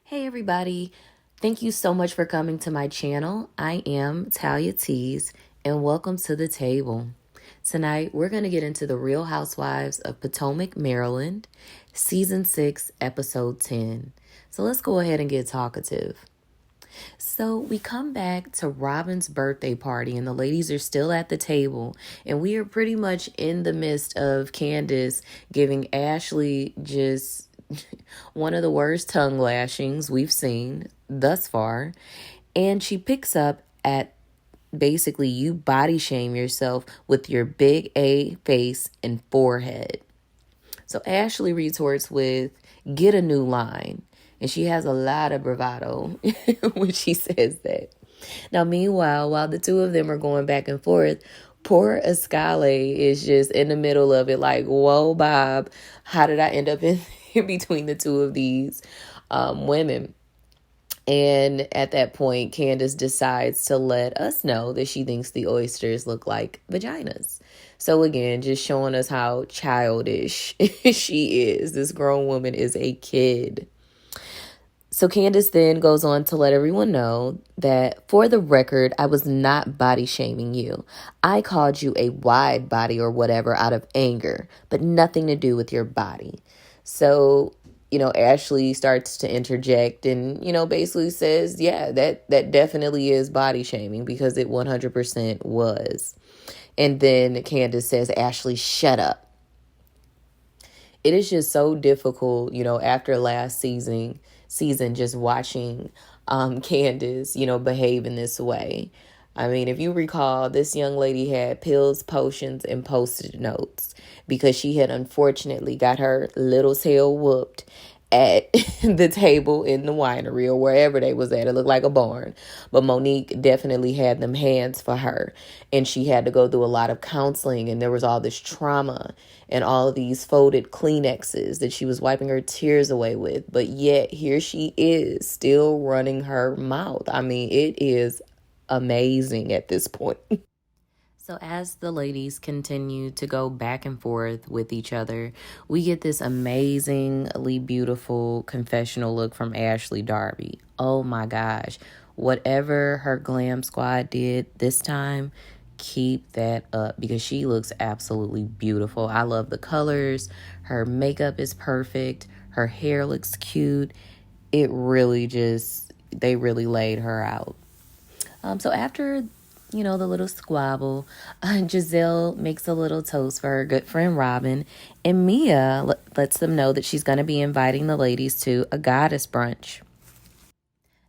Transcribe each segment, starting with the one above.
Hey everybody, thank you so much for coming to my channel. I am Talia Tees and welcome to the table. Tonight we're going to get into the Real Housewives of Potomac, Maryland, Season 6, Episode 10. So let's go ahead and get talkative. So we come back to Robyn's birthday party and the ladies are still at the table and we are pretty much in the midst of Candace giving Ashley just one of the worst tongue lashings we've seen thus far. And she picks up at basically you body shame yourself with your big A face and forehead. So Ashley retorts with, get a new line. And she has a lot of bravado when she says that. Now, meanwhile, while the two of them are going back and forth, poor Escale is just in the middle of it like, whoa, Bob, how did I end up in between the two of these women? And at that point, Candace decides to let us know that she thinks the oysters look like vaginas. So again, just showing us how childish she is. This grown woman is a kid. So Candace then goes on to let everyone know that, for the record, I was not body shaming you. I called you a wide body or whatever out of anger, but nothing to do with your body. So, Ashley starts to interject and, basically says, yeah, that definitely is body shaming because it 100% was. And then Candace says, Ashley, shut up. It is just so difficult, after last season just watching Candace, behave in this way. I mean, if you recall, this young lady had pills, potions, and post-it notes because she had unfortunately got her little tail whooped at the table in the winery or wherever they was at. It looked like a barn. But Monique definitely had them hands for her. And she had to go through a lot of counseling. And there was all this trauma and all of these folded Kleenexes that she was wiping her tears away with. But yet here she is still running her mouth. I mean, it is amazing at this point. So as the ladies continue to go back and forth with each other, we get this amazingly beautiful confessional look from Ashley Darby. Oh my gosh. Whatever her glam squad did this time, keep that up because she looks absolutely beautiful. I love the colors. Her makeup is perfect. Her hair looks cute. It really they really laid her out. So after the little squabble, Giselle makes a little toast for her good friend Robyn, and Mia lets them know that she's going to be inviting the ladies to a goddess brunch.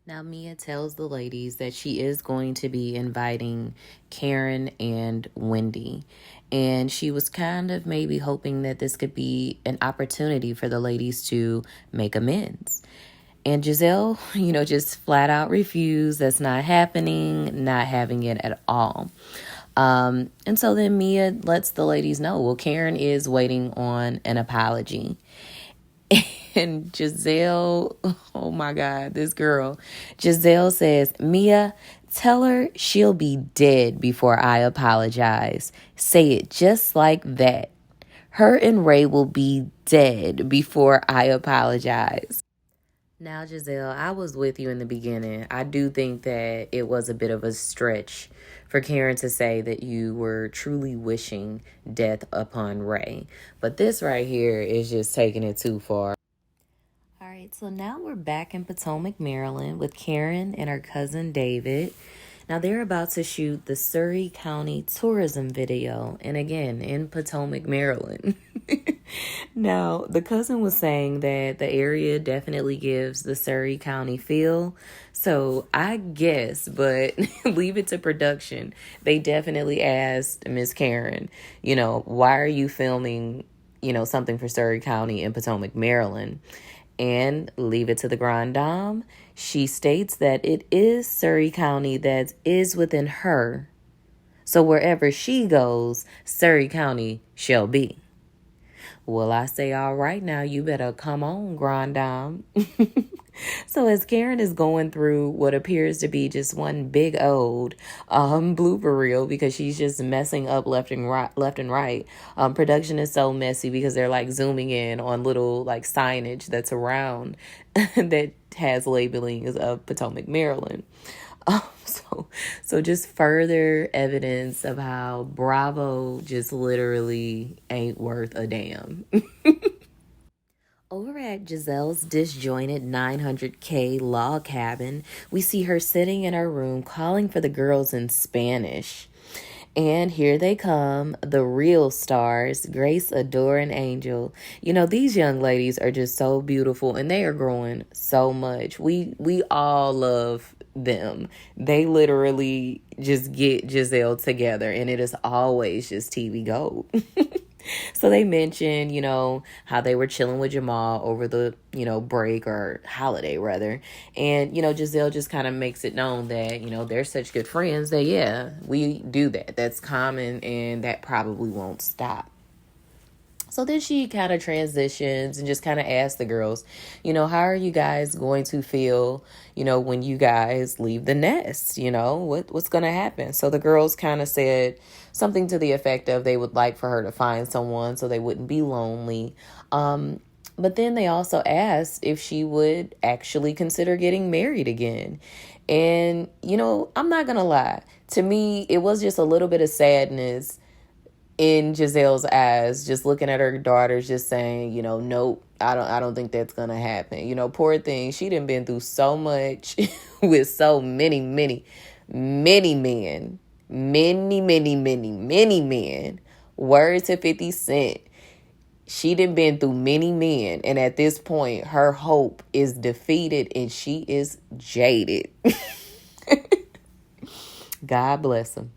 Now, Mia tells the ladies that she is going to be inviting Karen and Wendy, and she was kind of maybe hoping that this could be an opportunity for the ladies to make amends. And Giselle, just flat out refused. That's not happening, not having it at all. And so then Mia lets the ladies know, well, Karen is waiting on an apology. And Giselle, oh my God, this girl. Giselle says, Mia, tell her she'll be dead before I apologize. Say it just like that. Her and Ray will be dead before I apologize. Now, Giselle, I was with you in the beginning. I do think that it was a bit of a stretch for Karen to say that you were truly wishing death upon Ray. But this right here is just taking it too far. All right, so now we're back in Potomac, Maryland with Karen and her cousin David. Now they're about to shoot the Surrey County tourism video, and again, in Potomac, Maryland. Now, the cousin was saying that the area definitely gives the Surrey County feel. So I guess, but leave it to production. They definitely asked Miss Karen, why are you filming, something for Surrey County in Potomac, Maryland? And leave it to the Grand Dame. She states that it is Surrey County that is within her. So wherever she goes, Surrey County shall be. Well, I say, all right, now you better come on, Grand Dame. So as Karen is going through what appears to be just one big old blooper reel because she's just messing up left and right. Production is so messy because they're like zooming in on little like signage that's around that has labelings of Potomac, Maryland. So just further evidence of how Bravo just literally ain't worth a damn. Over at Giselle's disjointed 900K log cabin, we see her sitting in her room calling for the girls in Spanish. And here they come, the real stars, Grace, Adore, and Angel. You know, these young ladies are just so beautiful and they are growing so much. We all love them. They literally just get Giselle together and it is always just TV gold. So they mentioned, how they were chilling with Jamal over the, break or holiday rather. And, Giselle just kind of makes it known that, they're such good friends that, yeah, we do that. That's common and that probably won't stop. So then she kind of transitions and just kind of asks the girls, how are you guys going to feel, when you guys leave the nest? What's going to happen? So the girls kind of said something to the effect of they would like for her to find someone so they wouldn't be lonely. But then they also asked if she would actually consider getting married again. And, I'm not going to lie. To me, it was just a little bit of sadness in Giselle's eyes, just looking at her daughters, just saying, nope, I don't think that's gonna happen. Poor thing, she done been through so much with so many men, many men. Word to 50 Cent. She done been through many men, and at this point, her hope is defeated and she is jaded. God bless him.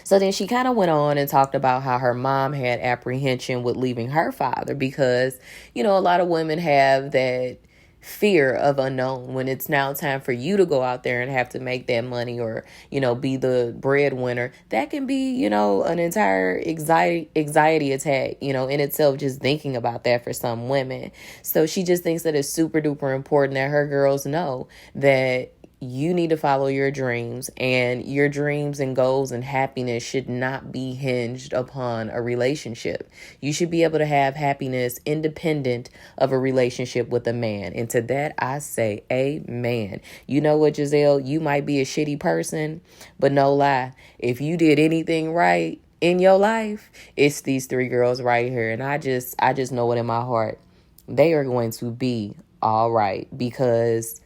So then she kind of went on and talked about how her mom had apprehension with leaving her father because, a lot of women have that fear of unknown when it's now time for you to go out there and have to make that money or, be the breadwinner. That can be, an entire anxiety attack, in itself, just thinking about that for some women. So she just thinks that it's super duper important that her girls know that you need to follow your dreams, and your dreams and goals and happiness should not be hinged upon a relationship. You should be able to have happiness independent of a relationship with a man. And to that, I say amen. You know what, Giselle? You might be a shitty person, but no lie. If you did anything right in your life, it's these three girls right here. And I just know it in my heart. They are going to be all right because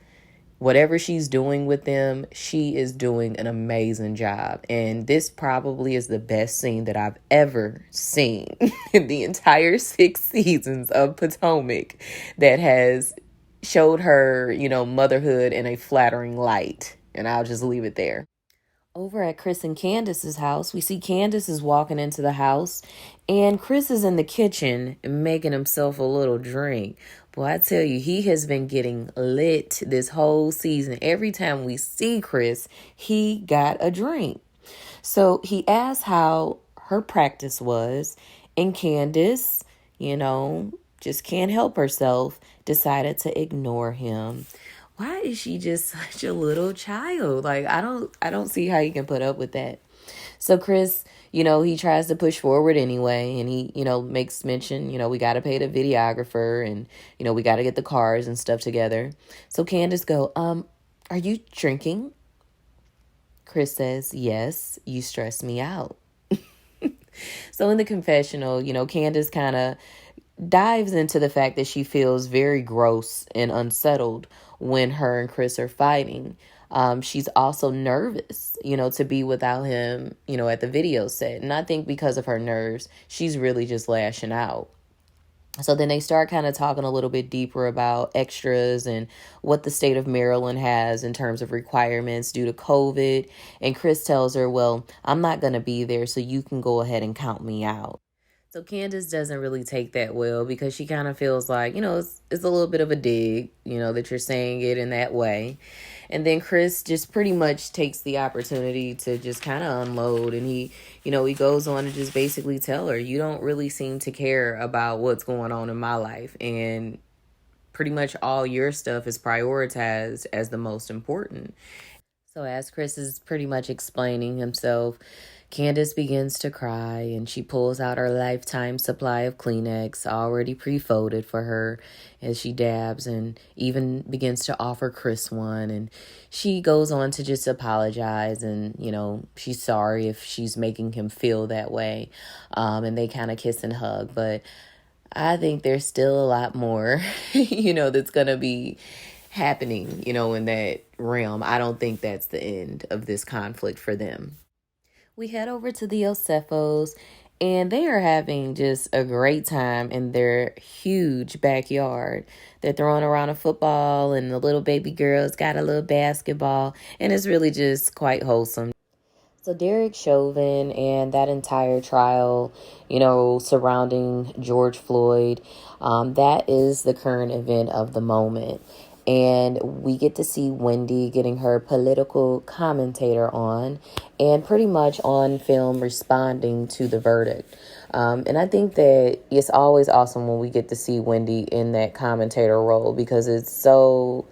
whatever she's doing with them, she is doing an amazing job. And this probably is the best scene that I've ever seen in the entire 6 seasons of Potomac that has showed her, motherhood in a flattering light. And I'll just leave it there. Over at Chris and Candace's house, we see Candace is walking into the house and Chris is in the kitchen making himself a little drink. Boy, I tell you, he has been getting lit this whole season. Every time we see Chris, he got a drink. So he asked how her practice was, and Candace, just can't help herself, decided to ignore him. Why is she just such a little child? Like, I don't see how you can put up with that. So Chris, he tries to push forward anyway, and he, makes mention, we got to pay the videographer and, we got to get the cars and stuff together. So Candace go, are you drinking? Chris says, yes, you stress me out. So in the confessional, Candace kind of dives into the fact that she feels very gross and unsettled when her and Chris are fighting. She's also nervous, to be without him, at the video set. And I think because of her nerves, she's really just lashing out. So then they start kind of talking a little bit deeper about extras and what the state of Maryland has in terms of requirements due to COVID. And Chris tells her, well, I'm not going to be there, so you can go ahead and count me out. So Candace doesn't really take that well because she kind of feels like, it's a little bit of a dig, that you're saying it in that way. And then Chris just pretty much takes the opportunity to just kind of unload. And he goes on to just basically tell her, you don't really seem to care about what's going on in my life. And pretty much all your stuff is prioritized as the most important. So, as Chris is pretty much explaining himself, Candace begins to cry and she pulls out her lifetime supply of Kleenex already pre-folded for her as she dabs and even begins to offer Chris one. And she goes on to just apologize and, she's sorry if she's making him feel that way. And they kind of kiss and hug. But I think there's still a lot more, that's going to be happening, in that realm. I don't think that's the end of this conflict for them. We head over to the Osefos, and they are having just a great time in their huge backyard. They're throwing around a football, and the little baby girl's got a little basketball, and it's really just quite wholesome. So Derek Chauvin and that entire trial, surrounding George Floyd, that is the current event of the moment. And we get to see Wendy getting her political commentator on and pretty much on film responding to the verdict. And I think that it's always awesome when we get to see Wendy in that commentator role because it's so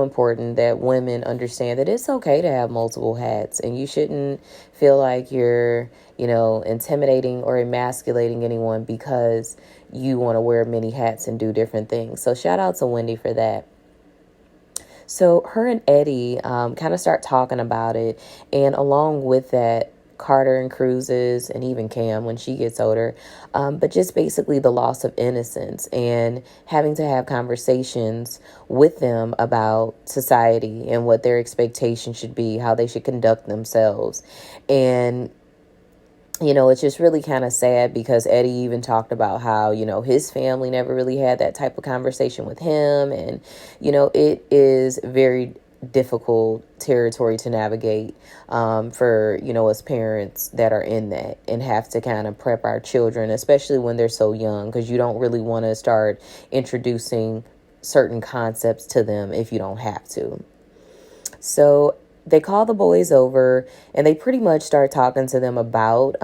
important that women understand that it's okay to have multiple hats and you shouldn't feel like you're, intimidating or emasculating anyone because you want to wear many hats and do different things. So shout out to Wendy for that. So her and Eddie kind of start talking about it. And along with that, Carter and Cruz's and even Cam when she gets older. But just basically the loss of innocence and having to have conversations with them about society and what their expectations should be, how they should conduct themselves. And it's just really kind of sad because Eddie even talked about how, his family never really had that type of conversation with him. And, it is very difficult territory to navigate for, us parents that are in that and have to kind of prep our children, especially when they're so young, because you don't really want to start introducing certain concepts to them if you don't have to. So they call the boys over and they pretty much start talking to them about,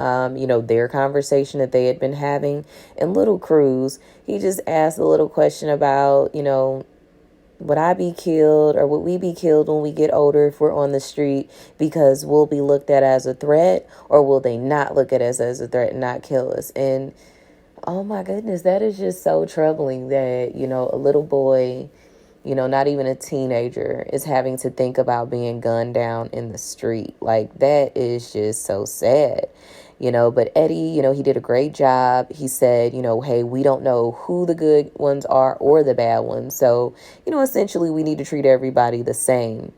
their conversation that they had been having. And little Cruz, he just asked a little question about, would I be killed or would we be killed when we get older if we're on the street because we'll be looked at as a threat, or will they not look at us as a threat and not kill us? And oh my goodness, that is just so troubling that, a little boy, not even a teenager, is having to think about being gunned down in the street. Like, that is just so sad, but Eddie, he did a great job. He said, hey, we don't know who the good ones are or the bad ones. So, essentially we need to treat everybody the same.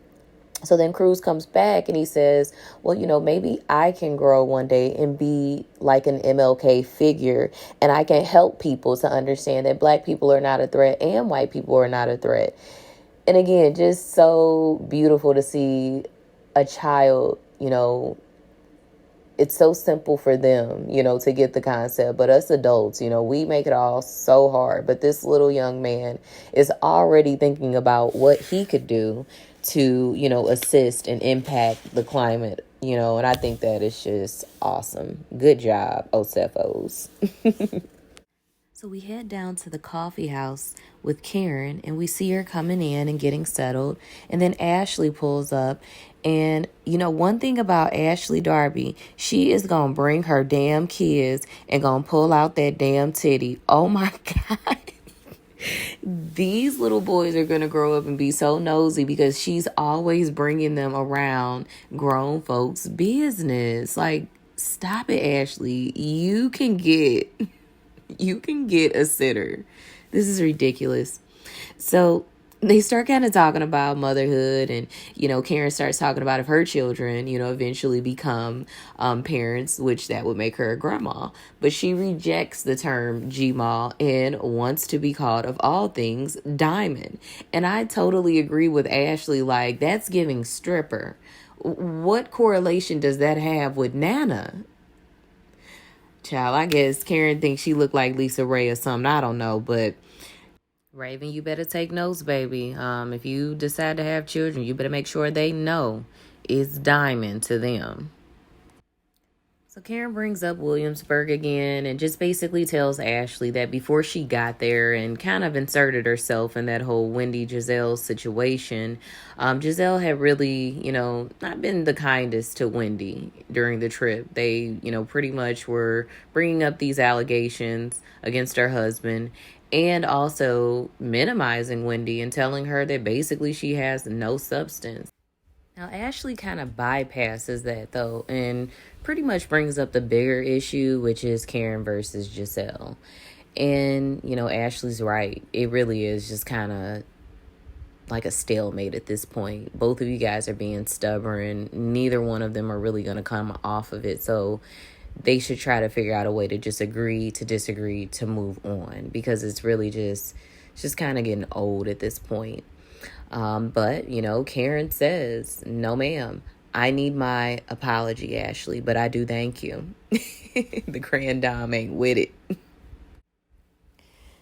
So then Cruz comes back and he says, well, maybe I can grow one day and be like an MLK figure and I can help people to understand that black people are not a threat and white people are not a threat. And again, just so beautiful to see a child, it's so simple for them, to get the concept. But us adults, we make it all so hard. But this little young man is already thinking about what he could do to, assist and impact the climate, and I think that is just awesome. Good job, Osefos. So we head down to the coffee house with Karen and we see her coming in and getting settled. And then Ashley pulls up. And, one thing about Ashley Darby, she is going to bring her damn kids and going to pull out that damn titty. Oh, my God. These little boys are going to grow up and be so nosy because she's always bringing them around grown folks' business. Like, stop it, Ashley. You can get a sitter. This is ridiculous. So they start kind of talking about motherhood and, Karen starts talking about if her children, eventually become parents, which that would make her a grandma. But she rejects the term Gma and wants to be called, of all things, Diamond. And I totally agree with Ashley. Like, that's giving stripper. What correlation does that have with Nana? Child, I guess Karen thinks she looked like Lisa Ray or something. I don't know, but Raven, you better take notes, baby. If you decide to have children, you better make sure they know it's Diamond to them. So Karen brings up Williamsburg again and just basically tells Ashley that before she got there and kind of inserted herself in that whole Wendy Giselle situation, Giselle had really, not been the kindest to Wendy during the trip. They, pretty much were bringing up these allegations against her husband and also minimizing Wendy and telling her that basically she has no substance. Now, Ashley kind of bypasses that, though, and pretty much brings up the bigger issue, which is Karen versus Giselle. And, Ashley's right. It really is just kind of like a stalemate at this point. Both of you guys are being stubborn. Neither one of them are really going to come off of it. So they should try to figure out a way to just agree to disagree to move on, because it's really just kind of getting old at this point. But, Karen says, no, ma'am, I need my apology, Ashley, but I do thank you. The grand dame ain't with it.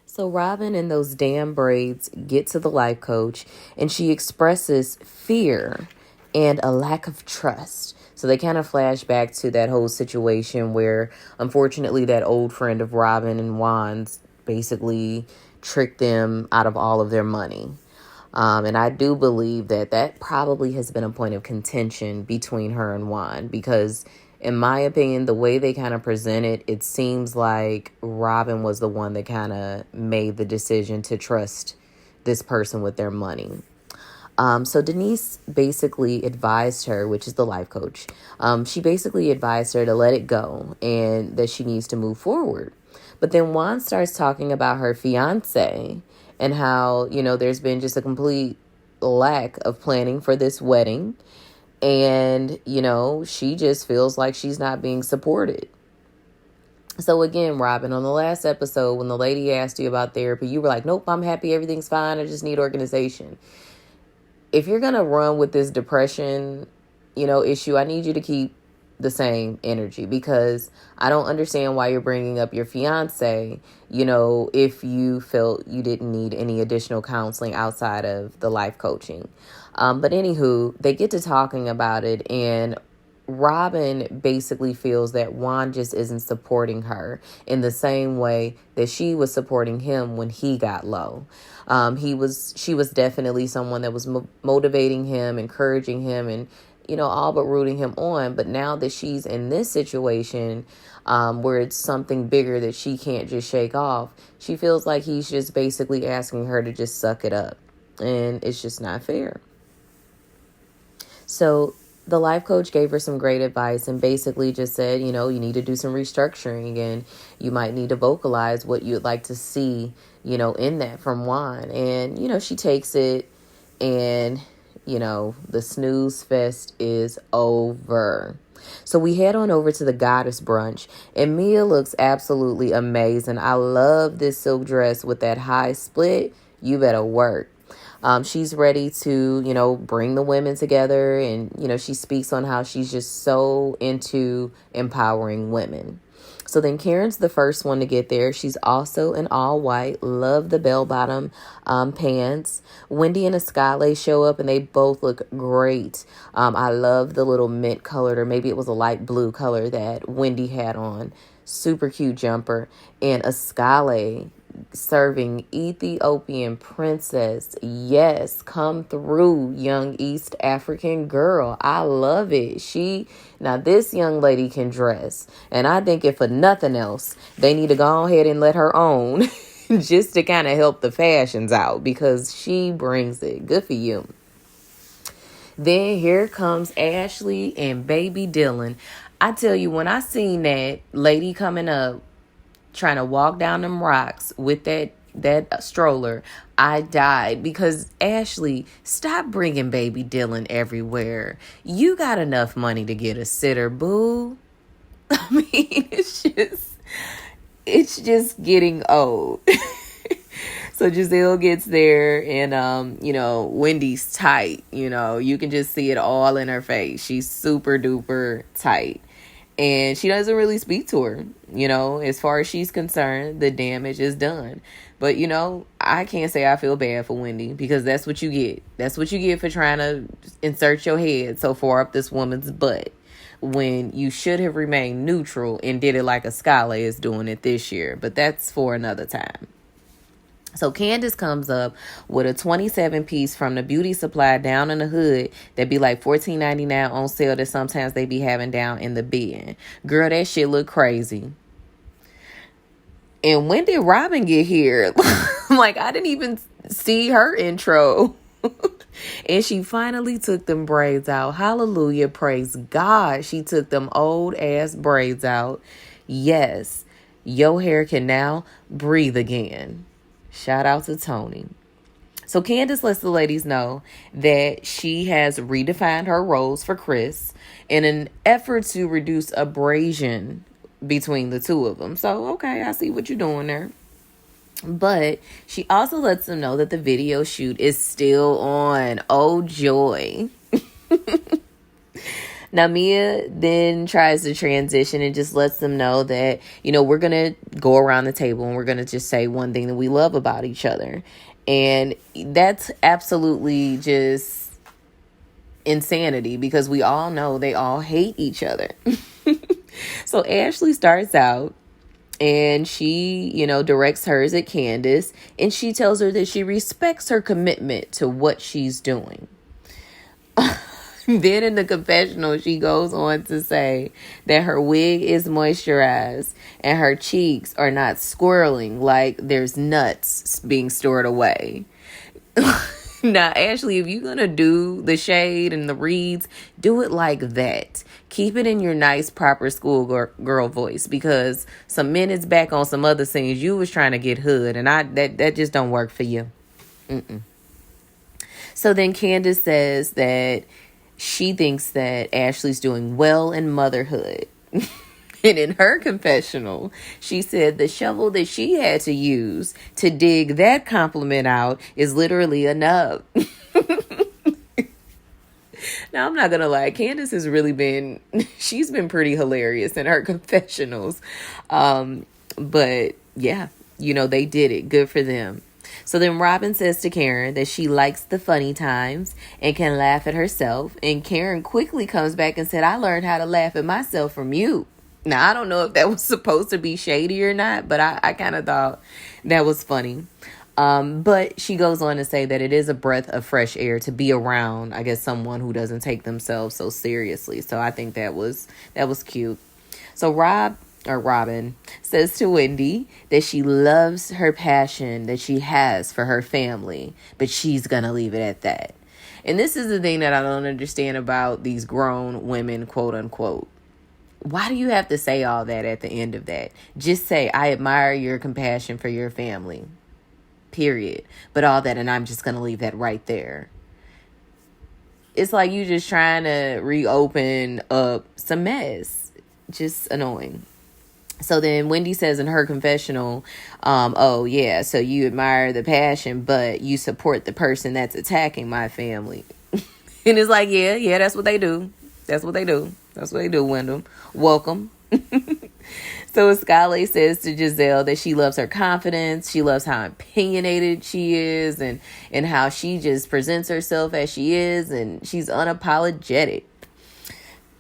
So Robyn and those damn braids get to the life coach, and she expresses fear and a lack of trust. So they kind of flash back to that whole situation where, unfortunately, that old friend of Robyn and Juan's basically tricked them out of all of their money. And I do believe that probably has been a point of contention between her and Juan, because in my opinion, the way they kind of present it, it seems like Robyn was the one that kind of made the decision to trust this person with their money. So Denise basically advised her, which is the life coach, she basically advised her to let it go and that she needs to move forward. But then Juan starts talking about her fiance and how, there's been just a complete lack of planning for this wedding. And, she just feels like she's not being supported. So again, Robyn, on the last episode, when the lady asked you about therapy, you were like, nope, I'm happy. Everything's fine. I just need organization. If you're going to run with this depression, issue, I need you to keep the same energy, because I don't understand why you're bringing up your fiance, if you felt you didn't need any additional counseling outside of the life coaching. But anywho, they get to talking about it, and Robyn basically feels that Juan just isn't supporting her in the same way that she was supporting him when he got low. She was definitely someone that was motivating him, encouraging him, and all but rooting him on. But now that she's in this situation, where it's something bigger that she can't just shake off, she feels like he's just basically asking her to just suck it up. And it's just not fair. So the life coach gave her some great advice and basically just said, you need to do some restructuring, and you might need to vocalize what you'd like to see, in that from Juan. And, she takes it, and the snooze fest is over. So we head on over to the goddess brunch, and Mia looks absolutely amazing. I love this silk dress with that high split. You better work. She's ready to, bring the women together, and, she speaks on how she's just so into empowering women. So then Karen's the first one to get there. She's also in all white. Love the bell-bottom pants. Wendy and Escale show up, and they both look great. I love the little mint colored, or maybe it was a light blue color that Wendy had on. Super cute jumper. And Escale serving Ethiopian princess. Yes, come through, young East African girl. I love it. Now this young lady can dress, and I think if for nothing else, they need to go ahead and let her own just to kind of help the fashions out, because she brings it. Good for you. Then here comes Ashley and baby Dylan. I tell you, when I seen that lady coming up trying to walk down them rocks with that stroller, I died, because Ashley, stop bringing baby Dylan everywhere. You got enough money to get a sitter, boo. I mean, it's just getting old. So Giselle gets there, and Wendy's tight. You can just see it all in her face. She's super duper tight. And she doesn't really speak to her. As far as she's concerned, the damage is done. But, I can't say I feel bad for Wendy, because that's what you get. That's what you get for trying to insert your head so far up this woman's butt. when you should have remained neutral and did it like a Scala is doing it this year. But that's for another time. So Candace comes up with a 27 piece from the beauty supply down in the hood that be like $14.99 on sale that sometimes they be having down in the bin. Girl, that shit look crazy. And when did Robyn get here? Like, I didn't even see her intro. And she finally took them braids out. Hallelujah. Praise God. She took them old ass braids out. Yes, your hair can now breathe again. Shout out to Tony. So Candace lets the ladies know that she has redefined her roles for Chris in an effort to reduce abrasion between the two of them. So, okay, I see what you're doing there. But she also lets them know that the video shoot is still on. Oh, joy. Now, Mia then tries to transition and just lets them know that, you know, we're going to go around the table and we're going to just say one thing that we love about each other. And that's absolutely just insanity because we all know they all hate each other. So Ashley starts out and she, you know, directs hers at Candace and she tells her that she respects her commitment to what she's doing. Then in the confessional, she goes on to say that her wig is moisturized and her cheeks are not swirling like there's nuts being stored away. Now, Ashley, if you're going to do the shade and the reads, do it like that. Keep it in your nice, proper schoolgirl voice because some minutes back on some other scenes, you was trying to get hood and that just don't work for you. So then Candace says that she thinks that Ashley's doing well in motherhood. And in her confessional, she said the shovel that she had to use to dig that compliment out is literally a nub. Now, I'm not going to lie. Candace has really she's been pretty hilarious in her confessionals. But yeah, you know, they did it. Good for them. So then Robyn says to Karen that she likes the funny times and can laugh at herself. And Karen quickly comes back and said, I learned how to laugh at myself from you. Now, I don't know if that was supposed to be shady or not, but I kind of thought that was funny. But she goes on to say that it is a breath of fresh air to be around, I guess, someone who doesn't take themselves so seriously. So I think that was cute. So Robyn says to Wendy that she loves her passion that she has for her family, but she's going to leave it at that. And this is the thing that I don't understand about these grown women, quote unquote. Why do you have to say all that at the end of that? Just say, I admire your compassion for your family, period. But all that, and I'm just going to leave that right there. It's like you just trying to reopen up some mess. Just annoying. So then Wendy says in her confessional, oh, yeah, so you admire the passion, but you support the person that's attacking my family. And it's like, yeah, that's what they do. That's what they do, Wyndham. Welcome. So Scala says to Giselle that she loves her confidence. She loves how opinionated she is and how she just presents herself as she is. And she's unapologetic.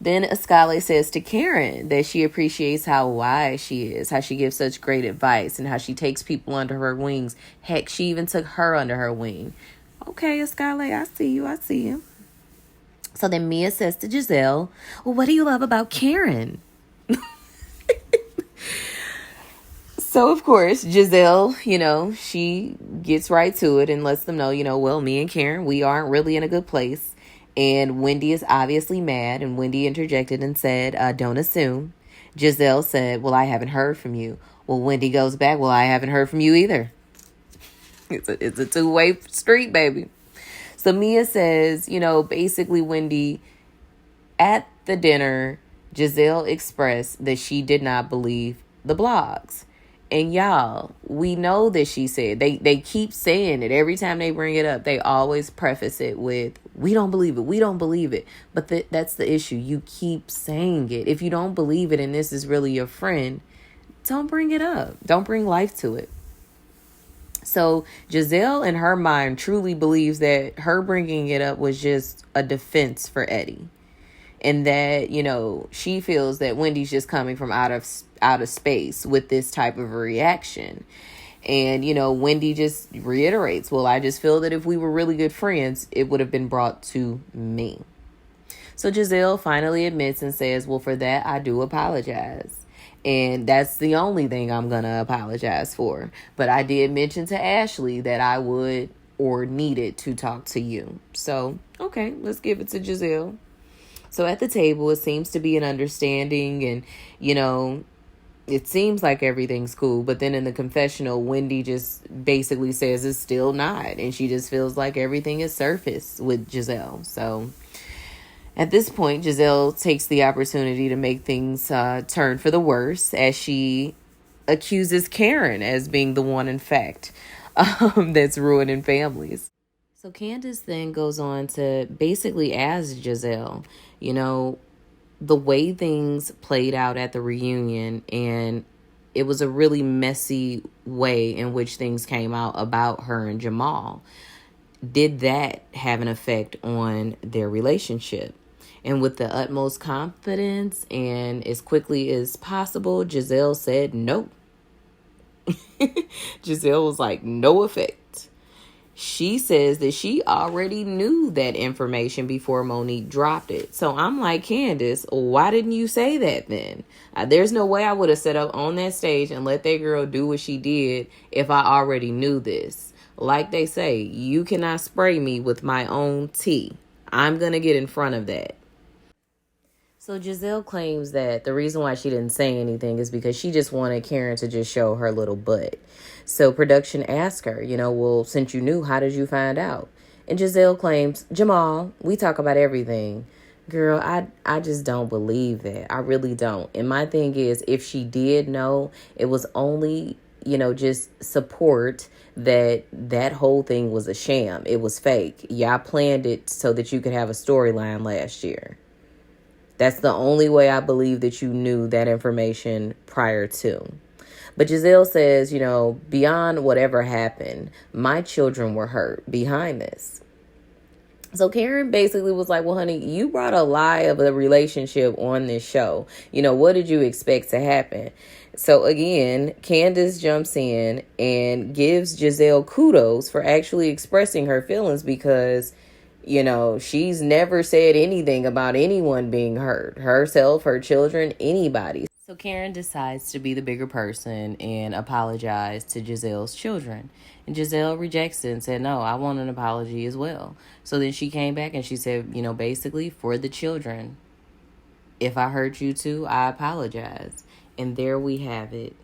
Then Scala says to Karen that she appreciates how wise she is, how she gives such great advice, and how she takes people under her wings. Heck, she even took her under her wing. Okay, Scala, I see you. So then Mia says to Giselle, well, what do you love about Karen? So, of course, Giselle, you know, she gets right to it and lets them know, you know, well, me and Karen, we aren't really in a good place. And Wendy is obviously mad. And Wendy interjected and said, don't assume. Giselle said, well, I haven't heard from you. Well, Wendy goes back, well, I haven't heard from you either. It's a two-way street, baby. So Mia says, you know, basically, Wendy, at the dinner, Giselle expressed that she did not believe the blogs. And y'all, we know that she said, they keep saying it. Every time they bring it up, they always preface it with, we don't believe it. But that's the issue. You keep saying it. If you don't believe it and this is really your friend, don't bring it up. Don't bring life to it. So Giselle, in her mind, truly believes that her bringing it up was just a defense for Eddie. and that, she feels that Wendy's just coming from out of space with this type of a reaction. And, Wendy just reiterates, well, I just feel that if we were really good friends, it would have been brought to me. So Giselle finally admits and says, well, for that, I do apologize. And that's the only thing I'm going to apologize for. But I did mention to Ashley that I would or needed to talk to you. So, okay, let's give it to Giselle. So at the table, it seems to be an understanding, and, it seems like everything's cool. But then in the confessional, Wendy just basically says it's still not. And she just feels like everything is surface with Giselle. So at this point, Giselle takes the opportunity to make things turn for the worse, as she accuses Karen as being the one, in fact, that's ruining families. So Candace then goes on to basically ask Giselle, the way things played out at the reunion, and it was a really messy way in which things came out about her and Jamal. Did that have an effect on their relationship? And with the utmost confidence and as quickly as possible, Giselle said no. Giselle was like, no effect. She says that she already knew that information before Monique dropped it. So I'm like, Candace, why didn't you say that then? There's no way I would have set up on that stage and let that girl do what she did if I already knew this. Like they say, you cannot spray me with my own tea. I'm going to get in front of that. So Giselle claims that the reason why she didn't say anything is because she just wanted Karen to just show her little butt. So production asked her, well, since you knew, how did you find out? And Giselle claims, Jamal, we talk about everything. Girl, I just don't believe that. I really don't. And my thing is, if she did know, it was only, just support that whole thing was a sham. It was fake. Y'all planned it so that you could have a storyline last year. That's the only way I believe that you knew that information prior to. But Giselle says, beyond whatever happened, my children were hurt behind this. So Karen basically was like, well, honey, you brought a lie of a relationship on this show. What did you expect to happen? So again, Candace jumps in and gives Giselle kudos for actually expressing her feelings, because she's never said anything about anyone being hurt. Herself, her children, anybody. So Karen decides to be the bigger person and apologize to Giselle's children. And Giselle rejects it and said, no, I want an apology as well. So then she came back and she said, basically, for the children, if I hurt you too, I apologize. And there we have it.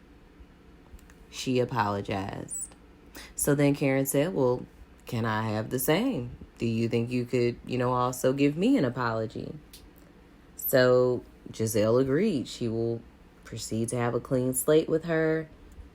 She apologized. So then Karen said, well, can I have the same? Do you think you could, also give me an apology? So Giselle agreed. She will proceed to have a clean slate with her.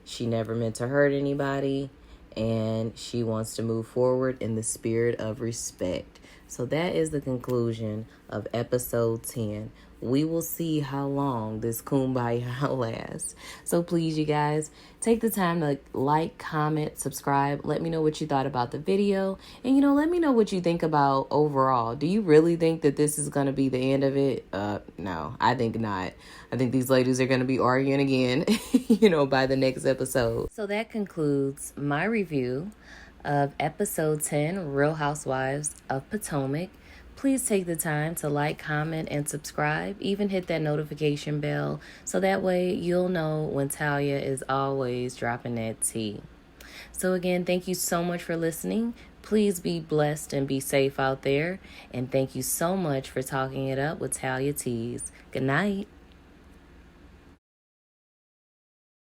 She never meant to hurt anybody. And she wants to move forward in the spirit of respect. So that is the conclusion of episode 10. We will see how long this kumbaya lasts. So please, you guys, take the time to like, comment, subscribe. Let me know what you thought about the video. And, let me know what you think about overall. Do you really think that this is going to be the end of it? No, I think not. I think these ladies are going to be arguing again, by the next episode. So that concludes my review of episode 10, Real Housewives of Potomac. Please take the time to like, comment, and subscribe. Even hit that notification bell so that way you'll know when Talia is always dropping that tea. So again, thank you so much for listening. Please be blessed and be safe out there. And thank you so much for talking it up with Talia Tees. Good night.